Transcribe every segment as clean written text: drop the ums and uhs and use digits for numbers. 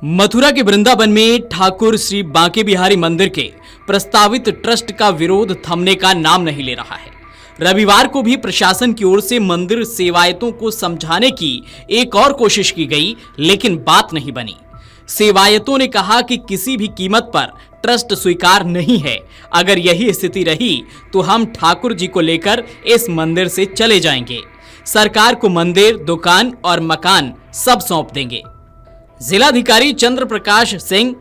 मथुरा के वृंदावन में ठाकुर श्री बांके बिहारी मंदिर के प्रस्तावित ट्रस्ट का विरोध थमने का नाम नहीं ले रहा है। रविवार को भी प्रशासन की ओर से मंदिर सेवायतों को समझाने की एक और कोशिश की गई, लेकिन बात नहीं बनी। सेवायतों ने कहा कि किसी भी कीमत पर ट्रस्ट स्वीकार नहीं है। अगर यही स्थिति रही तो हम ठाकुर जी को लेकर इस मंदिर से चले जाएंगे। सरकार को मंदिर, दुकान और मकान सब सौंप देंगे। जिलाधिकारी चंद्र प्रकाश सिंह,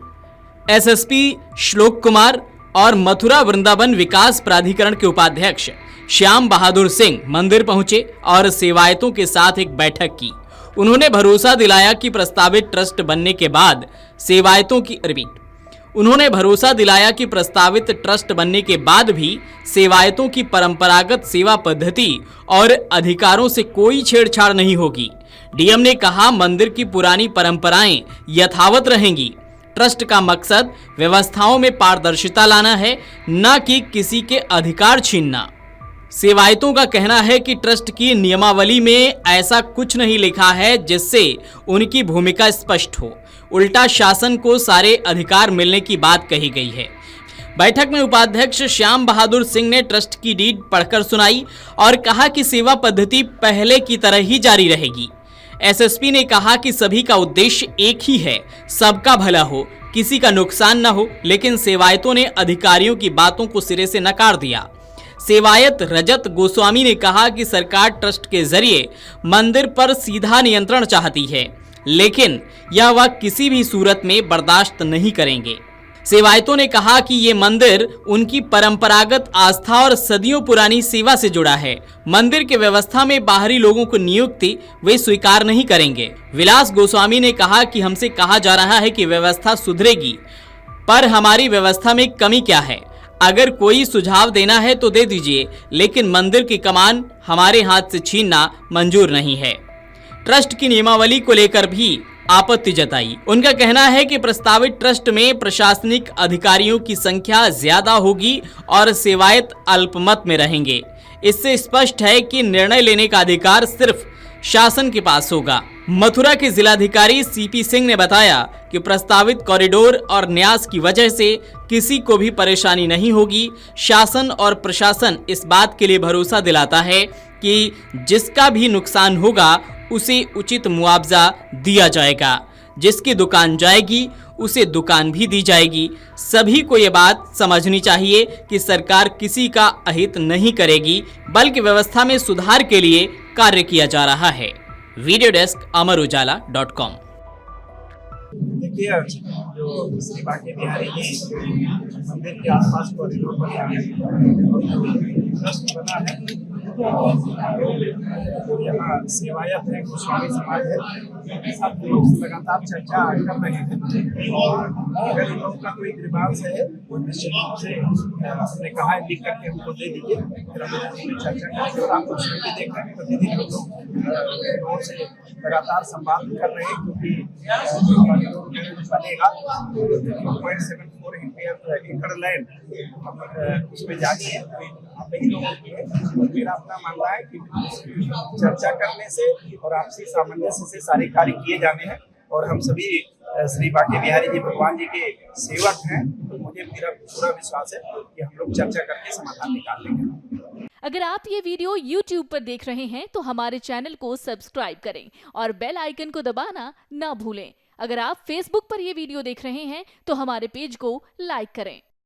एसएसपी श्लोक कुमार और मथुरा वृंदावन विकास प्राधिकरण के उपाध्यक्ष श्याम बहादुर सिंह मंदिर पहुंचे और सेवायतों के साथ एक बैठक की। उन्होंने भरोसा दिलाया कि प्रस्तावित ट्रस्ट बनने के बाद भी सेवायतों की परंपरागत सेवा पद्धति और अधिकारों से कोई छेड़छाड़ नहीं होगी। डीएम ने कहा, मंदिर की पुरानी परंपराएं यथावत रहेंगी। ट्रस्ट का मकसद व्यवस्थाओं में पारदर्शिता लाना है, न कि किसी के अधिकार छीनना। सेवायतों का कहना है कि ट्रस्ट की नियमावली में ऐसा कुछ नहीं लिखा है जिससे उनकी भूमिका स्पष्ट हो। उल्टा शासन को सारे अधिकार मिलने की बात कही गई है। बैठक में उपाध्यक्ष श्याम बहादुर सिंह ने ट्रस्ट की डीड पढ़कर सुनाई और कहा कि सेवा पद्धति पहले की तरह ही जारी रहेगी। एसएसपी ने कहा कि सभी का उद्देश्य एक ही है, सबका भला हो, किसी का नुकसान न हो, लेकिन सेवायतों ने अधिकारियों की बातों को सिरे से नकार दिया। सेवायत रजत गोस्वामी ने कहा कि सरकार ट्रस्ट के जरिए मंदिर पर सीधा नियंत्रण चाहती है, लेकिन यह वह किसी भी सूरत में बर्दाश्त नहीं करेंगे। सेवायतों ने कहा कि ये मंदिर उनकी परंपरागत आस्था और सदियों पुरानी सेवा से जुड़ा है। मंदिर के व्यवस्था में बाहरी लोगों को नियुक्ति वे स्वीकार नहीं करेंगे। विलास गोस्वामी ने कहा कि हमसे कहा जा रहा है कि व्यवस्था सुधरेगी, पर हमारी व्यवस्था में कमी क्या है? अगर कोई सुझाव देना है तो दे दीजिए, लेकिन मंदिर की कमान हमारे हाथ से छीनना मंजूर नहीं है। ट्रस्ट की नियमावली को लेकर भी आपत्ति जताई। उनका कहना है कि प्रस्तावित ट्रस्ट में प्रशासनिक अधिकारियों की संख्या ज्यादा होगी और सेवायत अल्पमत में रहेंगे। इससे स्पष्ट है कि निर्णय लेने का अधिकार सिर्फ शासन के पास होगा। मथुरा के जिलाधिकारी सीपी सिंह ने बताया कि प्रस्तावित कॉरिडोर और न्यास की वजह से किसी को भी परेशानी नहीं होगी। शासन और प्रशासन इस बात के लिए भरोसा दिलाता है कि जिसका भी नुकसान होगा उसे उचित मुआवजा दिया जाएगा। जिसकी दुकान जाएगी उसे दुकान भी दी जाएगी। सभी को ये बात समझनी चाहिए कि सरकार किसी का अहित नहीं करेगी, बल्कि व्यवस्था में सुधार के लिए कार्य किया जा रहा है। वीडियो डेस्क अमरउजाला.com। देखिए, जो श्री बांके बिहारी जी मंदिर के आसपास कॉरिडोर बना है, ट्रस्ट बना है, यहाँ सेवायत है, गोस्वामी समाज है, सब लोग लगातार चर्चा कर रहे हैं। और अगर इन लोगों का कोई ग्रीवांस है वो निश्चित रूप से हमने कहा है, लिख करके हमको दे दीजिए, फिर हम उसमें चर्चा करेंगे। और आप उसमें भी देख रहे हैं, प्रतिदिन हम लोग से लगातार संवाद कर रहे हैं, क्योंकि बनेगा 2.74 एकड़ लैंड उसमें जाके कई लोगों की। मेरा अपना मानना है कि चर्चा करने से और आपसी सामंजस्य से सारे कार्य किए जाने हैं। और हम सभी श्री बांके बिहारी जी भगवान जी के सेवक हैं, तो मुझे मेरा पूरा विश्वास है कि हम लोग चर्चा करके समाधान निकाल लेंगे। अगर आप ये वीडियो YouTube पर देख रहे हैं तो हमारे चैनल को सब्सक्राइब करें और बेल आइकन को दबाना ना भूलें। अगर आप Facebook पर ये वीडियो देख रहे हैं तो हमारे पेज को लाइक करें।